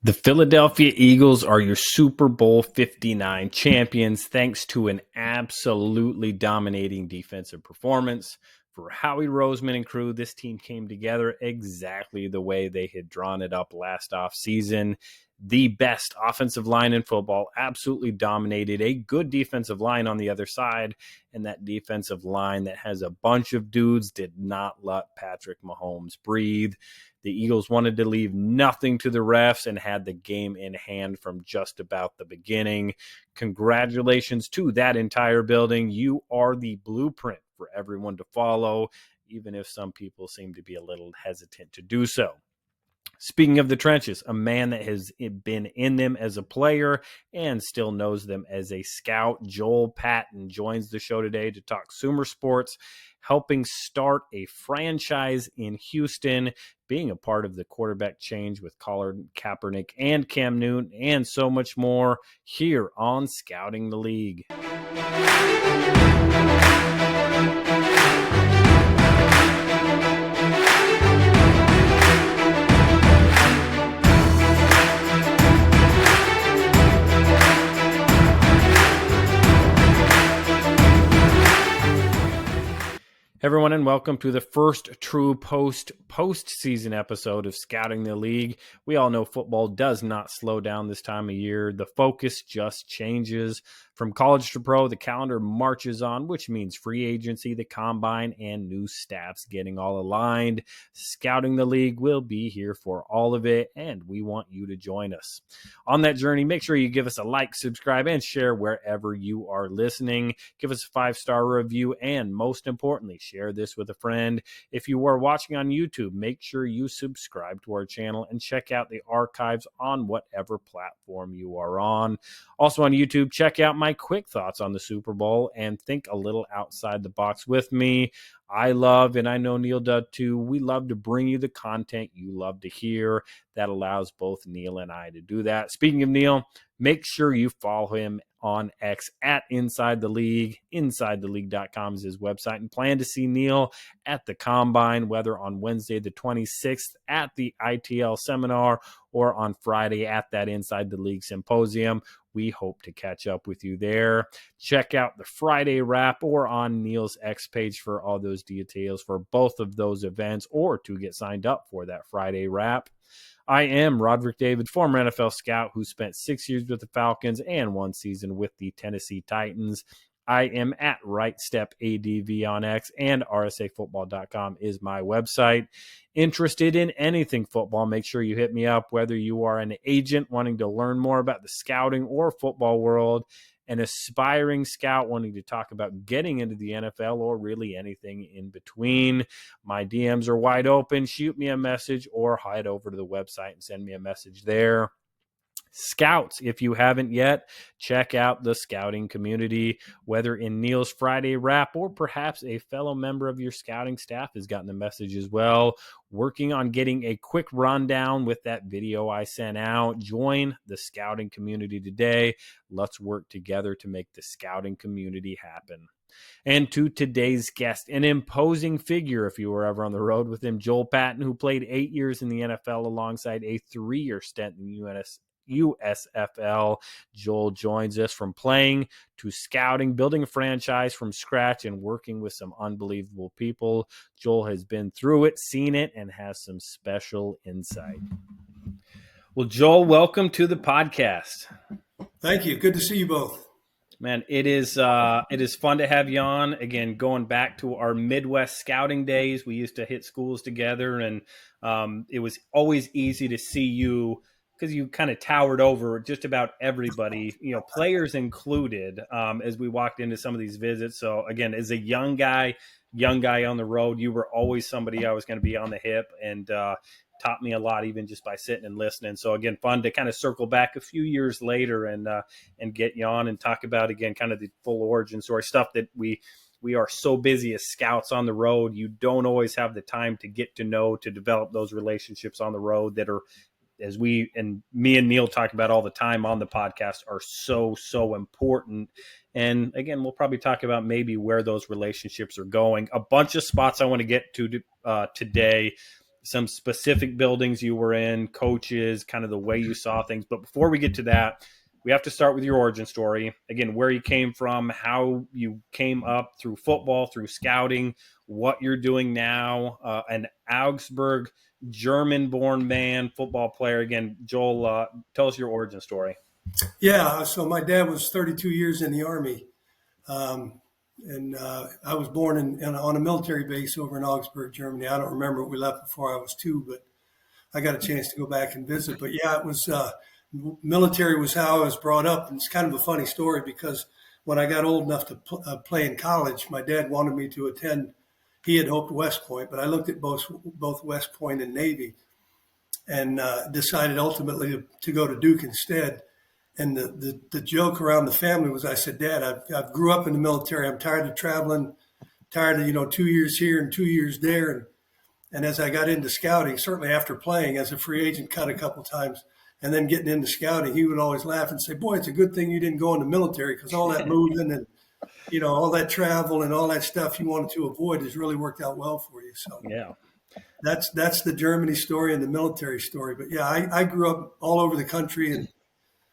The Philadelphia Eagles are your Super Bowl 59 champions thanks to an absolutely dominating defensive performance. For Howie Roseman and crew, this team came together exactly the way they had drawn it up last offseason. The best offensive line in football absolutely dominated a good defensive line on the other side, and that defensive line that has a bunch of dudes did not let Patrick Mahomes breathe. The Eagles wanted to leave nothing to the refs and had the game in hand from just about the beginning. Congratulations to that entire building. You are the blueprint for everyone to follow, even if some people seem to be a little hesitant to do so. Speaking of the trenches, a man that has been in them as a player and still knows them as a scout, Joel Patten, joins the show today to talk Sumer sports, helping start a franchise in Houston, being a part of the quarterback change with Colin Kapernick and Cam Newton, and so much more here on Scouting the League. Everyone, and welcome to the first true postseason episode of Scouting the League. We all know football does not slow down this time of year. The focus just changes. From college to pro, the calendar marches on, which means free agency, the combine, and new staffs getting all aligned. Scouting the League will be here for all of it, and we want you to join us. On that journey, make sure you give us a like, subscribe, and share wherever you are listening. Give us a 5-star review, and most importantly, share this with a friend. If you are watching on YouTube, make sure you subscribe to our channel and check out the archives on whatever platform you are on. Also on YouTube, check out my quick thoughts on the Super Bowl and think a little outside the box with me. I love, and I know Neil does too, we love to bring you the content you love to hear. That allows both Neil and I to do that. Speaking of Neil, make sure you follow him on X at Inside the League. InsideTheLeague.com is his website, and plan to see Neil at the Combine, whether on Wednesday the 26th at the ITL seminar or on Friday at that Inside the League symposium. We hope to catch up with you there. Check out the Friday wrap or on Neil's X page for all those details for both of those events or to get signed up for that Friday wrap. I am Roderick David, former NFL scout who spent 6 years with the Falcons and 1 season with the Tennessee Titans. I am at RightStepADV on X, and RSAFootball.com is my website. Interested in anything football, make sure you hit me up, whether you are an agent wanting to learn more about the scouting or football world, an aspiring scout wanting to talk about getting into the NFL, or really anything in between. My DMs are wide open. Shoot me a message or head over to the website and send me a message there. Scouts, if you haven't yet, check out the scouting community, whether in Neil's Friday wrap or perhaps a fellow member of your scouting staff has gotten the message as well. Working on getting a quick rundown with that video I sent out. Join the scouting community today. Let's work together to make the scouting community happen. And to today's guest, an imposing figure if you were ever on the road with him, Joel Patten, who played 8 years in the NFL alongside a 3-year stint in the USFL. Joel joins us from playing to scouting, building a franchise from scratch, and working with some unbelievable people. Joel has been through it, seen it, and has some special insight. Well, Joel, welcome to the podcast. Thank you. Good to see you both. Man, it is fun to have you on. Again, going back to our Midwest scouting days, we used to hit schools together, and it was always easy to see you because you kind of towered over just about everybody, players included, as we walked into some of these visits. So again, as a young guy on the road, you were always somebody I was going to be on the hip, and taught me a lot, even just by sitting and listening. So again, fun to kind of circle back a few years later and get you on and talk about, again, kind of the full origin story stuff that we are so busy as scouts on the road. You don't always have the time to get to know, to develop those relationships on the road that are, as me and Neil talk about all the time on the podcast, are so, so important. And again, we'll probably talk about maybe where those relationships are going. A bunch of spots I want to get to today. some specific buildings you were in, coaches, kind of the way you saw things. But before we get to that, we have to start with your origin story. Again, where you came from, how you came up through football, through scouting, what you're doing now, an Augsburg, German-born man, football player. Again, Joel, tell us your origin story. Yeah, so my dad was 32 years in the Army, and I was born on a military base over in Augsburg, Germany. I don't remember. We left before I was 2, but I got a chance to go back and visit. But yeah, it was military was how I was brought up, and it's kind of a funny story because when I got old enough to play in college, my dad wanted me to attend. He had hoped West Point, but I looked at both West Point and Navy, and decided ultimately to go to Duke instead. And the joke around the family was, I said, Dad, I've grew up in the military. I'm tired of traveling, tired of 2 years here and 2 years there. And as I got into scouting, certainly after playing as a free agent, cut a couple times, and then getting into scouting, he would always laugh and say, boy, it's a good thing you didn't go in the military because all that moving and, all that travel and all that stuff you wanted to avoid has really worked out well for you. So yeah, that's the Germany story and the military story. But yeah, I grew up all over the country, and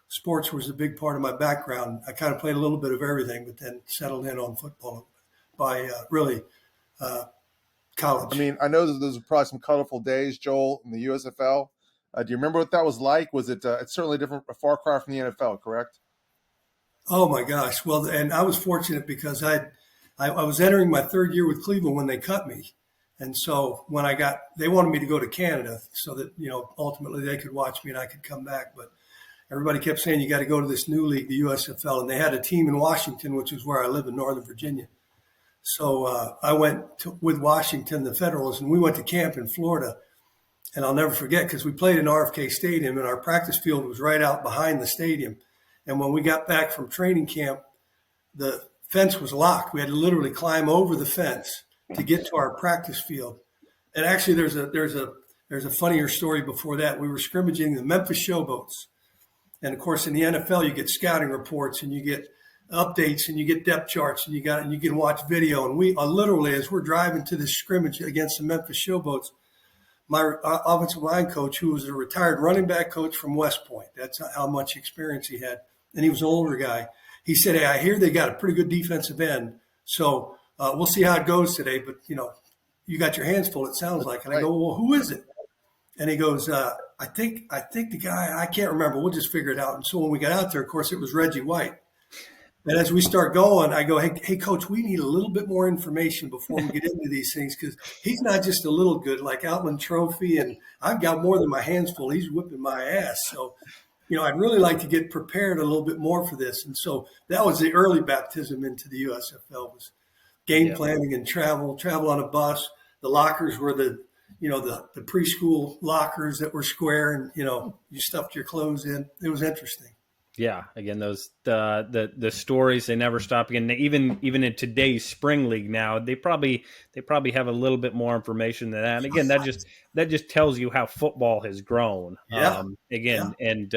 sports was a big part of my background. I kind of played a little bit of everything, but then settled in on football by college. I mean, I know that those are probably some colorful days, Joel, in the USFL. Do you remember what that was like? Was it? It's certainly different, a far cry from the NFL, correct? Oh my gosh! Well, and I was fortunate because I was entering my third year with Cleveland when they cut me, and so when they wanted me to go to Canada so that ultimately they could watch me and I could come back, but everybody kept saying you got to go to this new league, the USFL, and they had a team in Washington, which is where I live in Northern Virginia. So I went with Washington, the Federals, and we went to camp in Florida. And I'll never forget because we played in RFK Stadium, and our practice field was right out behind the stadium. And when we got back from training camp, the fence was locked. We had to literally climb over the fence to get to our practice field. And actually, there's a funnier story before that. We were scrimmaging the Memphis Showboats. And of course, in the NFL, you get scouting reports and you get updates and you get depth charts and you can watch video. And we literally, as we're driving to this scrimmage against the Memphis Showboats, my offensive line coach, who was a retired running back coach from West Point, that's how much experience he had, and he was an older guy. He said, "Hey, I hear they got a pretty good defensive end, so we'll see how it goes today. But you got your hands full. It sounds like." And I go, "Well, who is it?" And he goes, I think the guy, I can't remember. We'll just figure it out. And so when we got out there, of course, it was Reggie White. And as we start going, I go, hey, Coach, we need a little bit more information before we get into these things because he's not just a little good like Outland Trophy, and I've got more than my hands full. He's whipping my ass. So, I'd really like to get prepared a little bit more for this. And so that was the early baptism into the USFL was game planning and travel on a bus. The lockers were the preschool lockers that were square and, you stuffed your clothes in. It was interesting. Yeah, again, those the stories, they never stop. Again, even in today's spring league now, they probably have a little bit more information than that. And again, that just tells you how football has grown. Yeah. And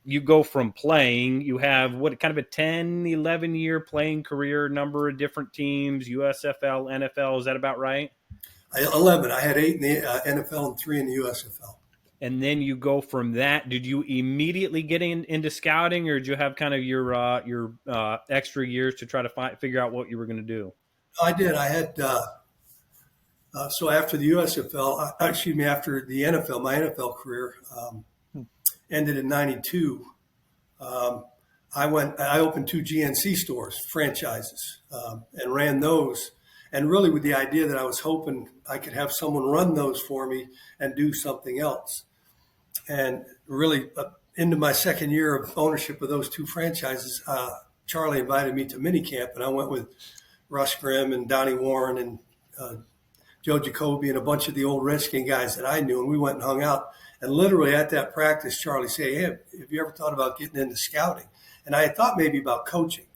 you go from playing, you have what kind of a 10, 11 year playing career, number of different teams, USFL, NFL. Is that about right? 11. I had 8 in the NFL and 3 in the USFL. And then you go from that. Did you immediately get into scouting, or did you have kind of your extra years to try to figure out what you were going to do? I did. I had so after the USFL, after the NFL, my NFL career ended in '92. I opened 2 GNC stores, franchises, and ran those. And really with the idea that I was hoping I could have someone run those for me and do something else. And really into my second year of ownership of those 2 franchises, Charlie invited me to minicamp, and I went with Russ Grimm and Donnie Warren and Joe Jacoby and a bunch of the old Redskin guys that I knew. And we went and hung out. And literally at that practice, Charlie said, "Hey, have you ever thought about getting into scouting?" And I had thought maybe about coaching.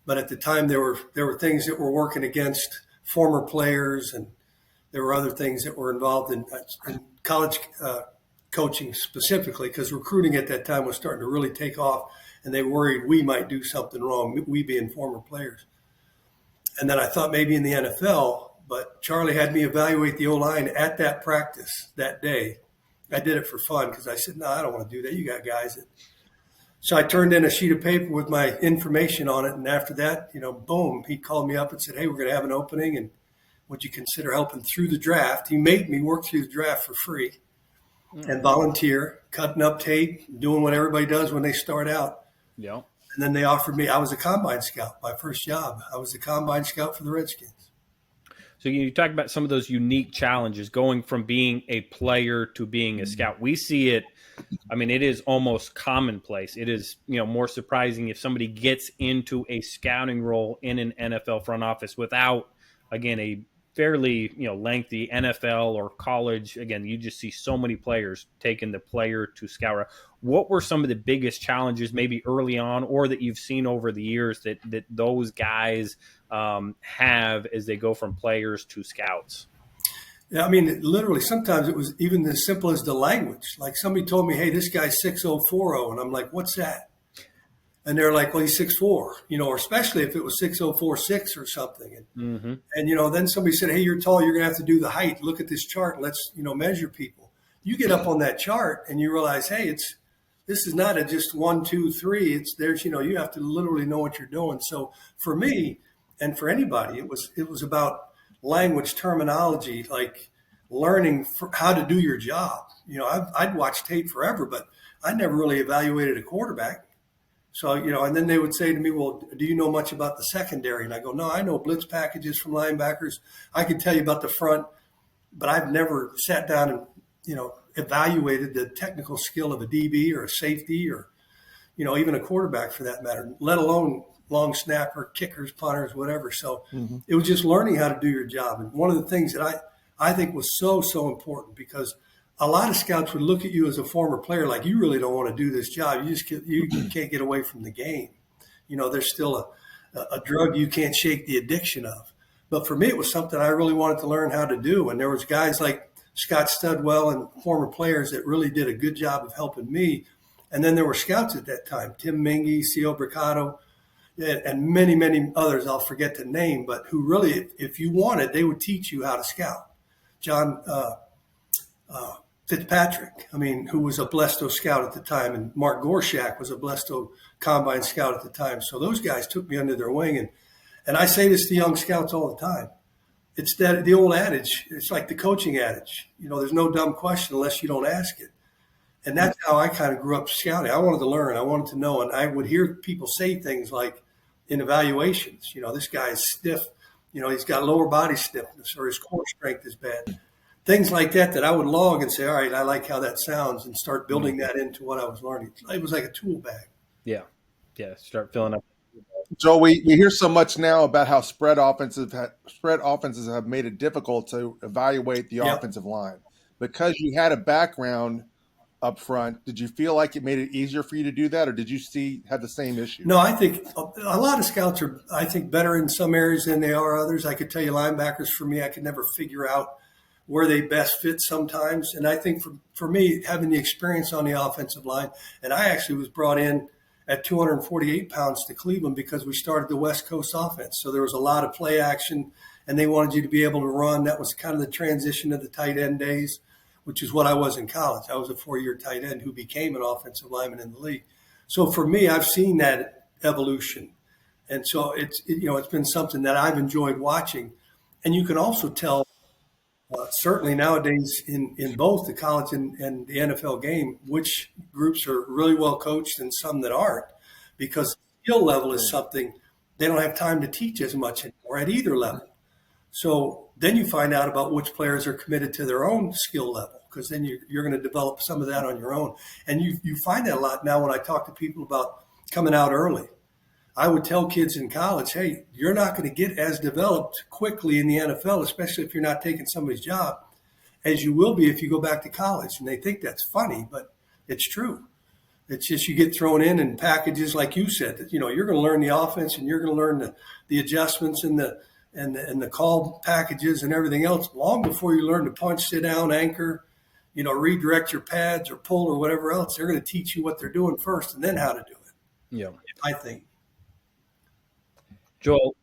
But at the time, there were things that were working against former players, and there were other things that were involved in college coaching specifically, because recruiting at that time was starting to really take off, and they worried we might do something wrong, we being former players. And then I thought maybe in the NFL, But Charlie had me evaluate the O-line at that practice that day. I did it for fun because I said, no, I don't want to do that. You got guys that. So I turned in a sheet of paper with my information on it. And after that, boom, he called me up and said, hey, we're going to have an opening. And would you consider helping through the draft? He made me work through the draft for free and volunteer, cutting up tape, doing what everybody does when they start out. Yeah. And then they offered me, I was a combine scout, my first job. I was a combine scout for the Redskins. So you talk about some of those unique challenges going from being a player to being a scout. We see it. I mean, it is almost commonplace. It is, more surprising if somebody gets into a scouting role in an NFL front office without, again, a fairly, lengthy NFL or college. Again, you just see so many players taking the player to scout. What were some of the biggest challenges maybe early on or that you've seen over the years that those guys have as they go from players to scouts? Yeah, I mean, literally, sometimes it was even as simple as the language. Like somebody told me, hey, this guy's 6'0", and I'm like, what's that? And they're like, well, he's 6'4", or especially if it was 6'0", or something. And, and then somebody said, hey, you're tall, you're going to have to do the height. Look at this chart and let's, measure people. You get up on that chart and you realize, hey, this is not a just 1, 2, 3. There's, you have to literally know what you're doing. So for me and for anybody, it was about language, terminology, like learning how to do your job. I'd watched tape forever, but I never really evaluated a quarterback. So, and then they would say to me, well, do you know much about the secondary? And I go, no, I know blitz packages from linebackers. I can tell you about the front, but I've never sat down and, evaluated the technical skill of a DB or a safety or, even a quarterback for that matter, let alone long snapper, kickers, punters, whatever. So it was just learning how to do your job. And one of the things that I think was so, so important because a lot of scouts would look at you as a former player like you really don't want to do this job. You can't get away from the game. There's still a drug you can't shake the addiction of. But for me, it was something I really wanted to learn how to do. And there was guys like Scott Studwell and former players that really did a good job of helping me. And then there were scouts at that time, Tim Mingy, C.O. Bricado, and many, many others I'll forget to name, but who really, if you wanted, they would teach you how to scout. John Fitzpatrick, who was a Blesto scout at the time, and Mark Gorshak was a Blesto combine scout at the time. So those guys took me under their wing. And I say this to young scouts all the time. It's that the old adage, it's like the coaching adage, there's no dumb question unless you don't ask it. And that's how I kind of grew up scouting. I wanted to learn. I wanted to know. And I would hear people say things like in evaluations, this guy is stiff, he's got lower body stiffness or his core strength is bad. Things like that I would log and say, all right, I like how that sounds and start building that into what I was learning. It was like a tool bag. Yeah. Start filling up. Joe, we hear so much now about how spread offenses have made it difficult to evaluate the offensive line. Because you had a background up front, did you feel like it made it easier for you to do that, or did you have the same issue? No, I think a lot of scouts are, better in some areas than they are others. I could tell you linebackers, for me, I could never figure out where they best fit sometimes. And I think for me, having the experience on the offensive line, and I actually was brought in at 248 pounds to Cleveland because we started the West Coast offense. So there was a lot of play action, and they wanted you to be able to run. That was kind of the transition of the tight end days, which is what I was in college. I was a 4-year tight end who became an offensive lineman in the league. So for me, I've seen that evolution. And so it's been something that I've enjoyed watching. And you can also tell, certainly nowadays in both the college and the NFL game, which groups are really well coached and some that aren't, because skill level is something they don't have time to teach as much anymore at either level. So then you find out about which players are committed to their own skill level, because then you're going to develop some of that on your own. And you find that a lot now when I talk to people about coming out early. I would tell kids in college, hey, you're not going to get as developed quickly in the NFL, especially if you're not taking somebody's job, as you will be if you go back to college. And they think that's funny, but it's true. It's just you get thrown in packages, like you said, that, you're going to learn the offense and you're going to learn the adjustments and the call packages and everything else long before you learn to punch, sit down, anchor, redirect your pads or pull or whatever else. They're going to teach you what they're doing first and then how to do it. Yeah, I think. Joel,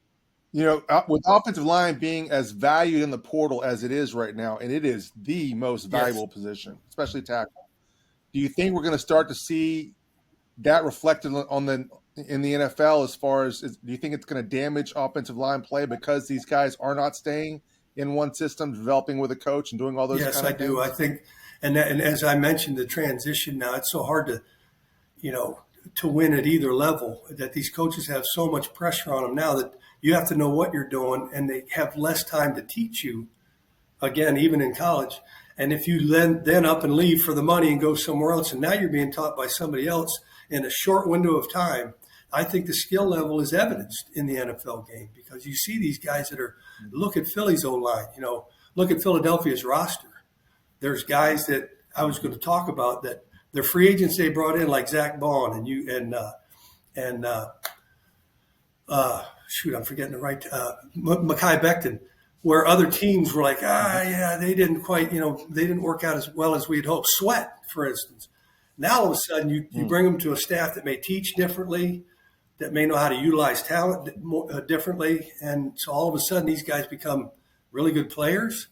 With offensive line being as valued in the portal as it is right now, and it is the most valuable position, especially tackle. Do you think we're going to start to see that reflected in the NFL as far as do you think it's going to damage offensive line play because these guys are not staying in one system, developing with a coach and doing all those Yes, kind of I do. things? I think, and as I mentioned, the transition now, it's so hard to win at either level, that these coaches have so much pressure on them now that you have to know what you're doing, and they have less time to teach you, again, even in college. And if you then up and leave for the money and go somewhere else, and now you're being taught by somebody else in a short window of time, I think the skill level is evidenced in the NFL game, because you see these guys that are, look at Philly's O-line, look at Philadelphia's roster. There's guys that I was going to talk about that they're free agents they brought in, like Zach Bond I'm forgetting the right, Mekhi Becton, where other teams were like, they didn't quite, they didn't work out as well as we'd hoped. Sweat, for instance. Now all of a sudden you bring them to a staff that may teach differently, that may know how to utilize talent differently. And so all of a sudden these guys become really good players.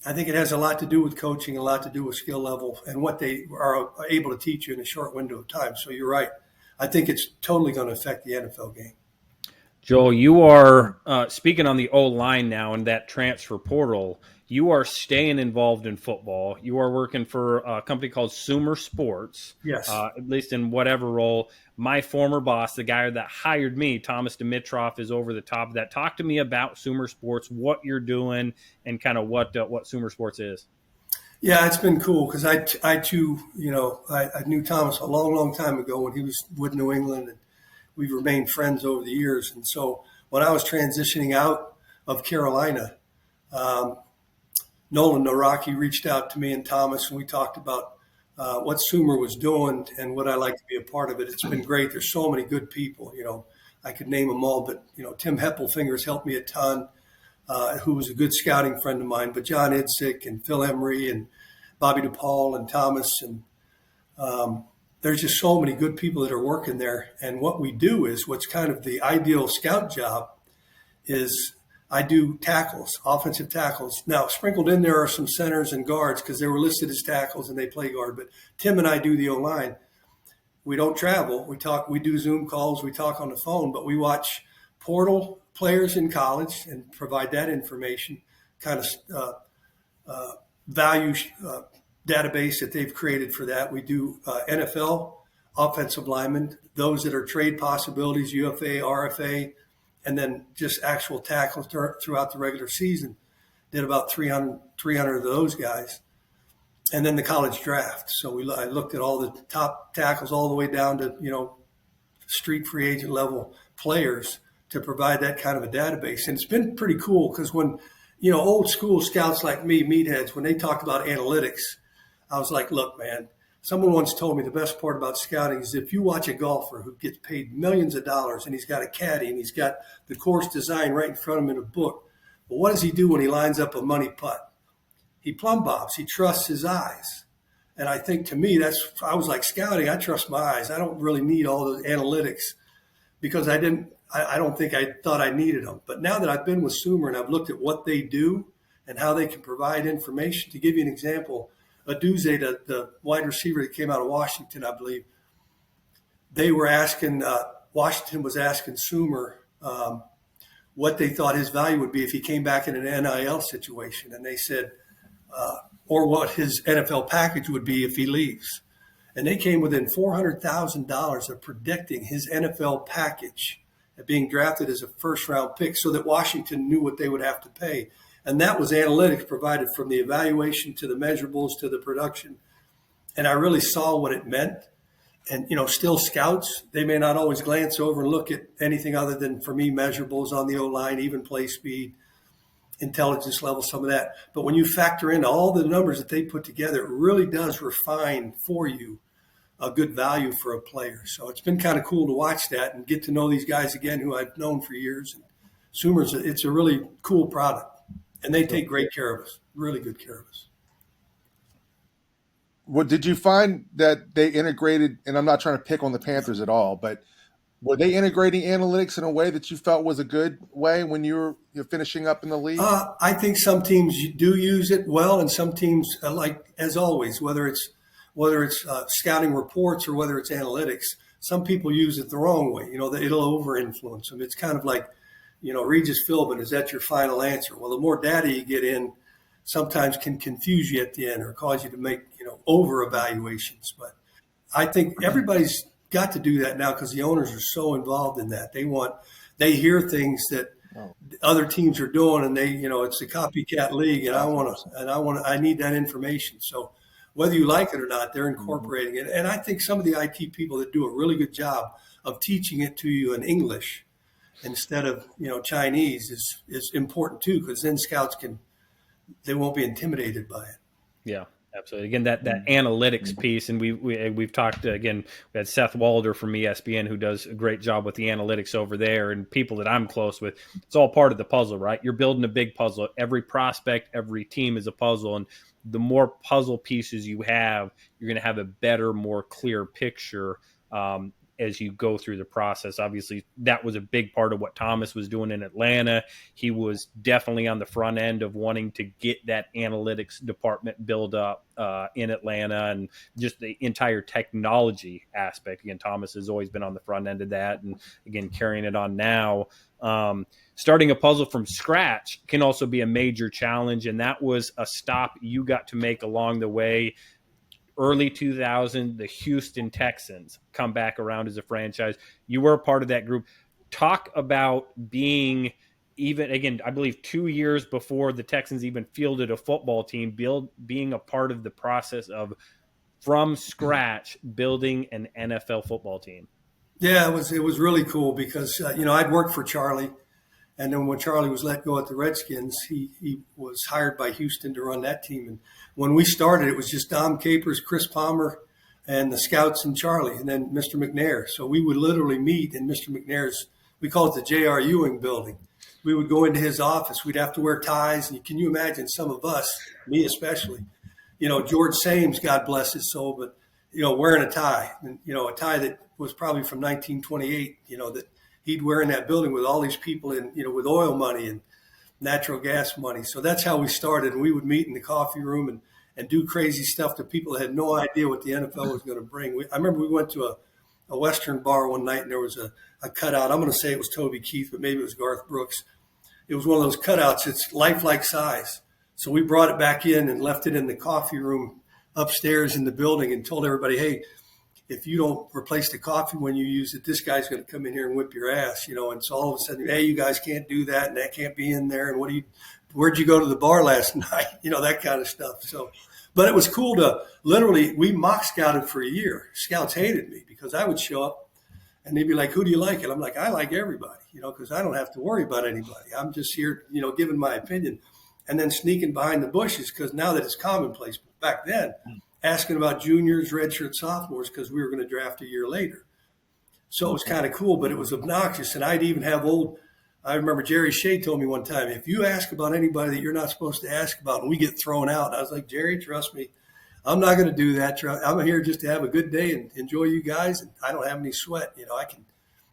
I think it has a lot to do with coaching, a lot to do with skill level and what they are able to teach you in a short window of time. So you're right. I think it's totally going to affect the NFL game. Joel, you are speaking on the O-line now and that transfer portal. You are staying involved in football. You are working for a company called Sumer Sports. Yes. At least in whatever role. My former boss, the guy that hired me, Thomas Dimitroff, is over the top of that. Talk to me about Sumer Sports, what you're doing, and kind of what Sumer Sports is. Yeah, it's been cool because I too, I knew Thomas a long, long time ago when he was with New England, and we've remained friends over the years. And so when I was transitioning out of Carolina, Nolan Naraki reached out to me and Thomas, and we talked about what Sumer was doing and would I like to be a part of it. It's been great. There's so many good people. I could name them all, but Tim Heppelfinger's helped me a ton, who was a good scouting friend of mine. But John Idzik and Phil Emery and Bobby DePaul and Thomas, and there's just so many good people that are working there. And what we do is, what's kind of the ideal scout job is, I do tackles, offensive tackles. Now, sprinkled in there are some centers and guards because they were listed as tackles and they play guard. But Tim and I do the O-line. We don't travel. We do Zoom calls. We talk on the phone, but we watch portal players in college and provide that information, kind of value database that they've created for that. We do NFL offensive linemen, those that are trade possibilities, UFA, RFA, and then just actual tackles throughout the regular season. Did about 300 of those guys. And then the college draft. So I looked at all the top tackles all the way down to, street free agent level players to provide that kind of a database. And it's been pretty cool because when, old school scouts like me, meatheads, when they talk about analytics, I was like, look, man, someone once told me the best part about scouting is if you watch a golfer who gets paid millions of dollars and he's got a caddy and he's got the course design right in front of him in a book, but what does he do when he lines up a money putt? He plumb bobs. He trusts his eyes. And I think to me, I was like scouting. I trust my eyes. I don't really need all the analytics because I don't think I thought I needed them. But now that I've been with Sumer and I've looked at what they do and how they can provide information, to give you an example, Aduze, the wide receiver that came out of Washington, I believe, they were asking, Washington was asking Sumer what they thought his value would be if he came back in an NIL situation. And they said, or what his NFL package would be if he leaves. And they came within $400,000 of predicting his NFL package at being drafted as a first-round pick so that Washington knew what they would have to pay. And that was analytics provided from the evaluation to the measurables to the production. And I really saw what it meant. And, still scouts, they may not always glance over and look at anything other than, for me, measurables on the O-line, even play speed, intelligence level, some of that. But when you factor in all the numbers that they put together, it really does refine for you a good value for a player. So it's been kind of cool to watch that and get to know these guys again who I've known for years. And Sumer's, it's a really cool product. And they take great care of us, really good care of us. What did you find that they integrated, and I'm not trying to pick on the Panthers at all, but Were they integrating analytics in a way that you felt was a good way when you're finishing up in the league? I think some teams do use it well, and some teams, like as always, whether it's scouting reports or whether it's analytics, some people use it the wrong way. That it'll over influence them. It's kind of like, Regis Philbin, is that your final answer? Well, the more data you get in, sometimes can confuse you at the end or cause you to make over evaluations. But I think everybody's got to do that now because the owners are so involved in that. They hear things that other teams are doing, and it's a copycat league, and I need that information. So whether you like it or not, they're incorporating it. And I think some of the IT people that do a really good job of teaching it to you in English instead of Chinese is important too, because then scouts they won't be intimidated by it. Yeah. Absolutely. Again, that analytics piece, and we've talked again. We had Seth Walder from ESPN who does a great job with the analytics over there, and people that I'm close with. It's all part of the puzzle, right? You're building a big puzzle. Every prospect, every team is a puzzle, and the more puzzle pieces you have, you're going to have a better, more clear picture as you go through the process. Obviously, that was a big part of what Thomas was doing in Atlanta. He was definitely on the front end of wanting to get that analytics department built up in Atlanta, and just the entire technology aspect. Again, Thomas has always been on the front end of that, and again, carrying it on now. Starting a puzzle from scratch can also be a major challenge, and that was a stop you got to make along the way. Early 2000, the Houston Texans come back around as a franchise. You were a part of that group. Talk about being even, again, I believe 2 years before the Texans even fielded a football team, being a part of the process of from scratch building an NFL football team. Yeah, it was really cool because I'd worked for Charlie, and then when Charlie was let go at the Redskins, he was hired by Houston to run that team. And when we started, it was just Dom Capers, Chris Palmer, and the scouts and Charlie, and then Mr. McNair. So we would literally meet in Mr. McNair's, we call it the J.R. Ewing building. We would go into his office. We'd have to wear ties. And can you imagine some of us, me especially, George Sames, God bless his soul, but, wearing a tie, and, a tie that was probably from 1928, that he'd wear in that building with all these people in, with oil money and natural gas money. So that's how we started. And we would meet in the coffee room and do crazy stuff to people that had no idea what the NFL was going to bring. I remember we went to a Western bar one night, and there was a cutout. I'm going to say it was Toby Keith, but maybe it was Garth Brooks. It was one of those cutouts. It's lifelike size. So we brought it back in and left it in the coffee room upstairs in the building and told everybody, hey, if you don't replace the coffee when you use it, this guy's going to come in here and whip your ass, And so all of a sudden, hey, you guys can't do that, and that can't be in there. And where'd you go to the bar last night? That kind of stuff. So, but it was cool to literally, we mock scouted for a year. Scouts hated me because I would show up and they'd be like, who do you like? And I'm like, I like everybody, because I don't have to worry about anybody. I'm just here, giving my opinion and then sneaking behind the bushes because now that it's commonplace. But back then, asking about juniors, redshirt sophomores, because we were going to draft a year later. So it was kind of cool, but it was obnoxious. And I'd even have I remember Jerry Shea told me one time, if you ask about anybody that you're not supposed to ask about and we get thrown out, I was like, Jerry, trust me, I'm not going to do that. I'm here just to have a good day and enjoy you guys. And I don't have any sweat.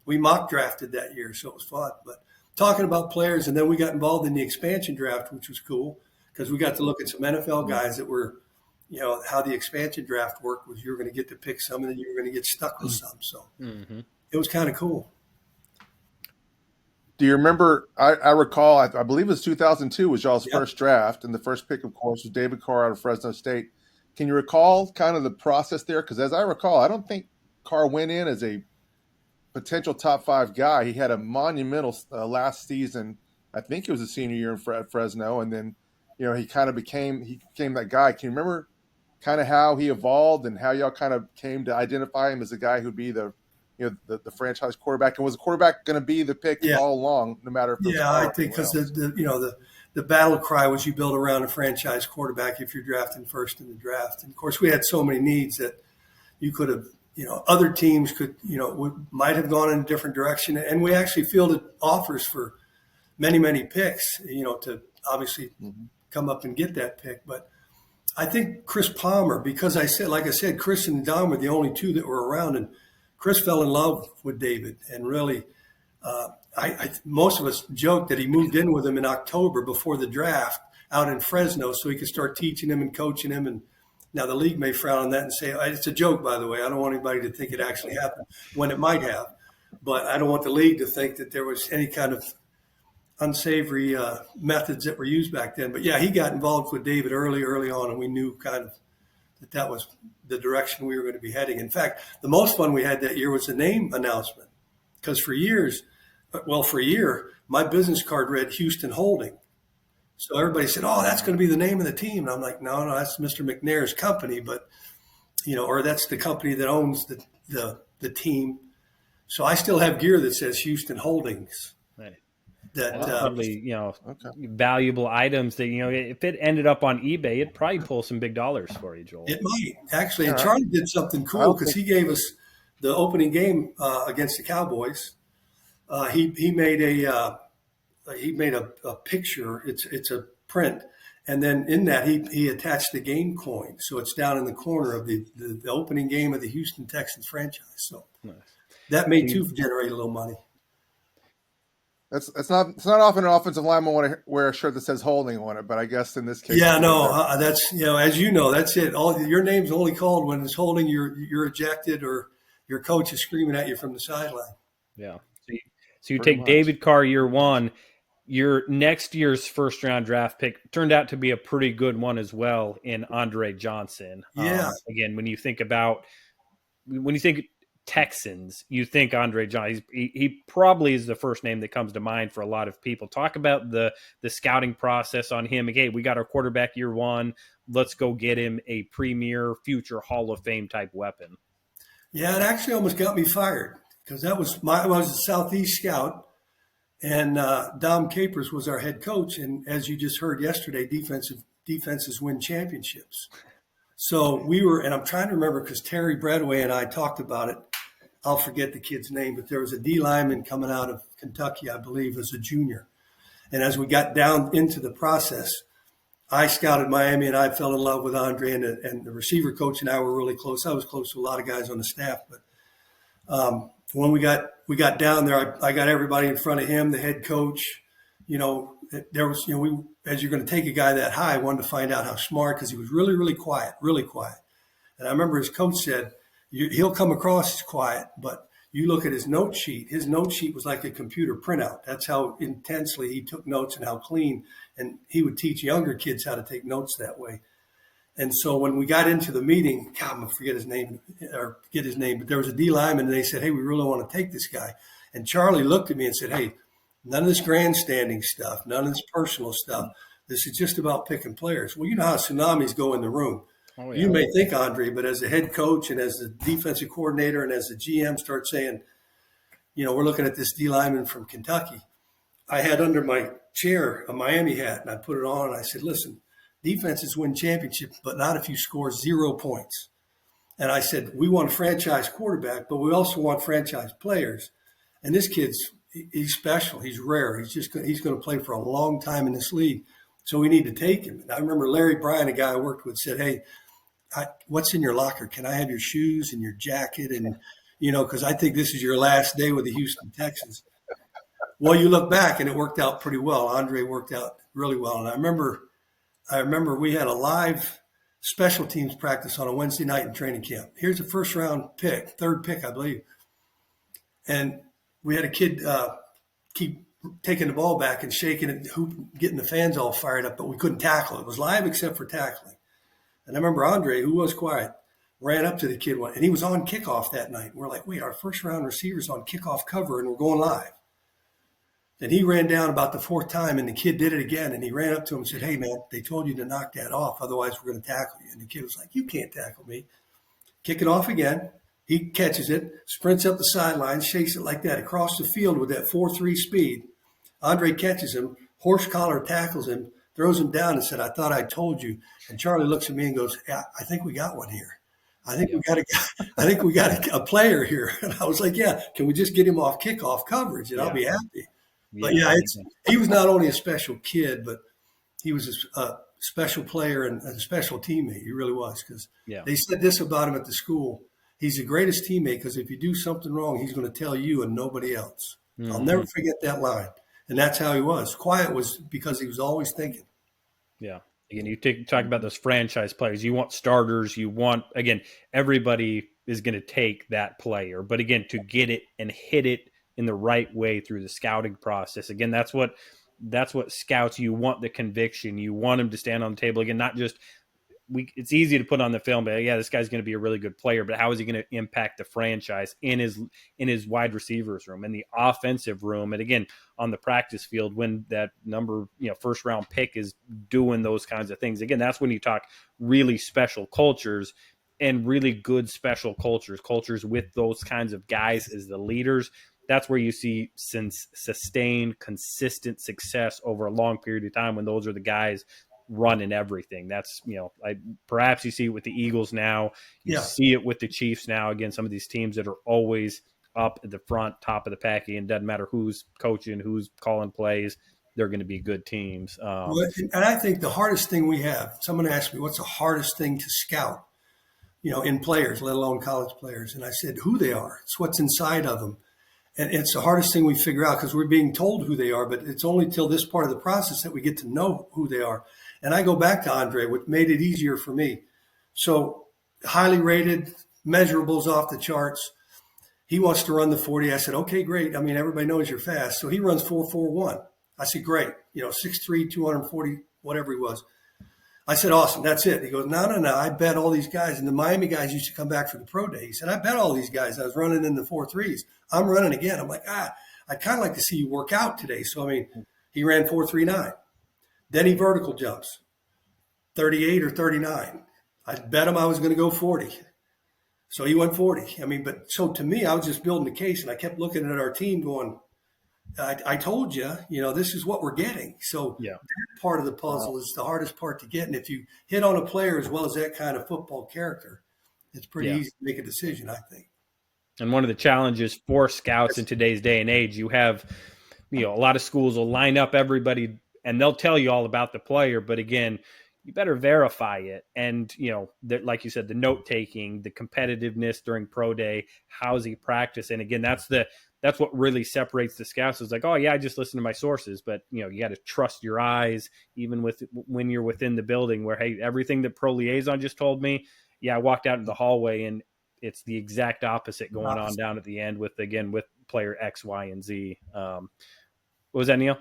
We mock drafted that year, so it was fun. But talking about players, and then we got involved in the expansion draft, which was cool because we got to look at some NFL guys that were, how the expansion draft worked was you were going to get to pick some and then you were going to get stuck with some. So It was kind of cool. Do you remember, I recall, I believe it was 2002 was y'all's first draft, and the first pick, of course, was David Carr out of Fresno State. Can you recall kind of the process there? Because as I recall, I don't think Carr went in as a potential top 5 guy. He had a monumental last season. I think it was a senior year in Fresno, and then he kind of became that guy. Can you remember kind of how he evolved and how y'all kind of came to identify him as a guy who'd be the franchise quarterback? And was the quarterback going to be the pick all along, no matter if I think because the battle cry was you build around a franchise quarterback if you're drafting first in the draft. And of course, we had so many needs that you could have, other teams could, might have gone in a different direction. And we actually fielded offers for many, many picks, to obviously come up and get that pick. But I think Chris Palmer, because like I said, Chris and Don were the only two that were around, and Chris fell in love with David, and really, most of us joked that he moved in with him in October before the draft out in Fresno so he could start teaching him and coaching him. And now the league may frown on that and say, it's a joke, by the way. I don't want anybody to think it actually happened when it might have. But I don't want the league to think that there was any kind of unsavory methods that were used back then. But, yeah, he got involved with David early on, and we knew kind of that was the direction we were going to be heading. In fact, the most fun we had that year was the name announcement, because for a year, my business card read Houston Holding. So everybody said, oh, that's going to be the name of the team. And I'm like, no, that's Mr. McNair's company, but, or that's the company that owns the team. So I still have gear that says Houston Holdings. Right. That probably, valuable items that, if it ended up on eBay, it'd probably pull some big dollars for you, Joel. It might, actually. And Charlie did something cool because he gave us the opening game against the Cowboys. He made a picture. It's a print, and then in that he attached the game coin, so it's down in the corner of the opening game of the Houston Texans franchise. So nice. That may too generate a little money. It's not often an offensive lineman want to wear a shirt that says Holding on it, but I guess in this case, that's as that's it. All your name's only called when it's Holding. You're ejected or your coach is screaming at you from the sideline. Yeah. So you take David Carr year one. Your next year's first round draft pick turned out to be a pretty good one as well in Andre Johnson. Yeah. Again, when you think Texans, you think Andre Johnson. He probably is the first name that comes to mind for a lot of people. Talk about the scouting process on him. Okay, we got our quarterback year one. Let's go get him a premier future Hall of Fame type weapon. Yeah, it actually almost got me fired because I was a Southeast scout, and Dom Capers was our head coach. And as you just heard yesterday, defenses win championships. So we were, and I'm trying to remember because Terry Bradway and I talked about it. I'll forget the kid's name, but there was a D lineman coming out of Kentucky, I believe, as a junior. And as we got down into the process, I scouted Miami, and I fell in love with Andre, and the receiver coach and I were really close. I was close to a lot of guys on the staff, but when we got down there, I got everybody in front of him, the head coach. There was, as you're going to take a guy that high, I wanted to find out how smart, because he was really, really quiet, really quiet. And I remember his coach said, he'll come across as quiet, but you look at his note sheet. His note sheet was like a computer printout. That's how intensely he took notes and how clean. And he would teach younger kids how to take notes that way. And so when we got into the meeting, God, I'm going to forget his name, but there was a D lineman, and they said, hey, we really want to take this guy. And Charlie looked at me and said, hey, none of this grandstanding stuff, none of this personal stuff. This is just about picking players. Well, you know how tsunamis go in the room. Oh, yeah. You may think, Andre, but as the head coach and as the defensive coordinator and as the GM start saying, we're looking at this D lineman from Kentucky. I had under my chair a Miami hat, and I put it on, and I said, listen, defenses win championships, but not if you score 0 points. And I said, we want a franchise quarterback, but we also want franchise players. And this kid's he's special. He's rare. He's going to play for a long time in this league. So we need to take him. And I remember Larry Bryan, a guy I worked with, said, hey, what's in your locker? Can I have your shoes and your jacket? And, because I think this is your last day with the Houston Texans. Well, you look back and it worked out pretty well. Andre worked out really well. And I remember we had a live special teams practice on a Wednesday night in training camp. Here's a first round pick, third pick, I believe. And we had a kid keep taking the ball back and shaking it, getting the fans all fired up, but we couldn't tackle. It was live except for tackling. And I remember Andre, who was quiet, ran up to the kid, and he was on kickoff that night. We're like, wait, our first-round receiver's on kickoff cover, and we're going live. Then he ran down about the fourth time, and the kid did it again, and he ran up to him and said, hey, man, they told you to knock that off, otherwise we're going to tackle you. And the kid was like, you can't tackle me. Kick it off again. He catches it, sprints up the sideline, shakes it like that across the field with that 4.3 speed. Andre catches him, horse collar tackles him, throws him down and said, I thought I told you. And Charlie looks at me and goes, yeah, I think we got one here. I think we got a player here. And I was like, yeah, can we just get him off kickoff coverage and I'll be happy. But he was not only a special kid, but he was a special player and a special teammate. He really was, because they said this about him at the school. he's the greatest teammate because if you do something wrong, he's going to tell you and nobody else. Mm-hmm. I'll never forget that line. And that's how he was. Quiet was because he was always thinking. Yeah. Again, you talk about those franchise players. You want starters. You want, again, everybody is going to take that player. But again, to get it and hit it in the right way through the scouting process. Again, that's what scouts, you want the conviction. You want him to stand on the table. Again, not just it's easy to put on the film, but yeah, this guy's going to be a really good player, but how is he going to impact the franchise in his wide receivers room, in the offensive room, and again, on the practice field when that first round pick is doing those kinds of things. Again, that's when you talk really special cultures and really good special cultures with those kinds of guys as the leaders. That's where you see sustained, consistent success over a long period of time when those are the guys running everything. That's, perhaps you see it with the Eagles now. You see it with the Chiefs now. Again, some of these teams that are always up at the front, top of the pack, and doesn't matter who's coaching, who's calling plays, they're going to be good teams. And I think the hardest thing we have, someone asked me, what's the hardest thing to scout, in players, let alone college players? And I said, who they are. It's what's inside of them. And it's the hardest thing we figure out because we're being told who they are, but it's only till this part of the process that we get to know who they are. And I go back to Andre, what made it easier for me. So highly rated, measurables off the charts. He wants to run the 40. I said, okay, great. I mean, everybody knows you're fast. So he runs 4.41. I said, great. 6'3", 240, whatever he was. I said, awesome, that's it. He goes, no. I bet all these guys, and the Miami guys used to come back for the pro day. He said, I bet all these guys. I was running in the 4.3s. I'm running again. I'm like, I'd kind of like to see you work out today. So, he ran 4.39. Then he vertical jumps, 38 or 39. I bet him I was going to go 40. So he went 40. But so to me, I was just building the case, and I kept looking at our team going, I told you, this is what we're getting. So that part of the puzzle is the hardest part to get. And if you hit on a player as well as that kind of football character, it's pretty easy to make a decision, I think. And one of the challenges for scouts in today's day and age, you have, a lot of schools will line up everybody and they'll tell you all about the player. But again, you better verify it. And, like you said, the note taking, the competitiveness during pro day, how's he practice? And again, that's what really separates the scouts. It's like, oh yeah, I just listen to my sources, but you got to trust your eyes, even when you're within the building where, hey, everything that pro liaison just told me. Yeah. I walked out in the hallway and it's the exact opposite going on down at the end with player X, Y, and Z. What was that, Neil?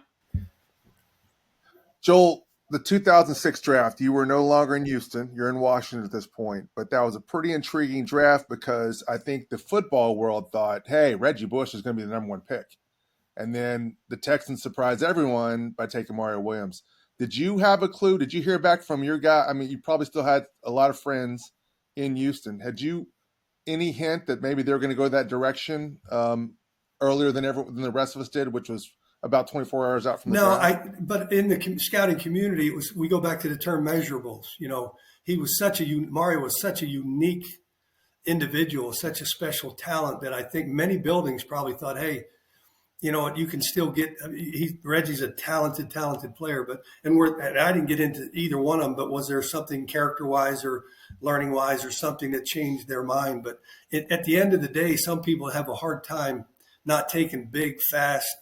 Joel, the 2006 draft, you were no longer in Houston. You're in Washington at this point. But that was a pretty intriguing draft because I think the football world thought, hey, Reggie Bush is going to be the number one pick. And then the Texans surprised everyone by taking Mario Williams. Did you have a clue? Did you hear back from your guy? You probably still had a lot of friends in Houston. Had you any hint that maybe they were going to go that direction earlier than the rest of us did, which was about 24 hours out from the draft? But in the scouting community, we go back to the term measurables. He was Mario was such a unique individual, such a special talent that I think many buildings probably thought, hey, you can still get. Reggie's a talented player, and I didn't get into either one of them. But was there something character-wise or learning-wise or something that changed their mind? But at the end of the day, some people have a hard time not taking big, fast,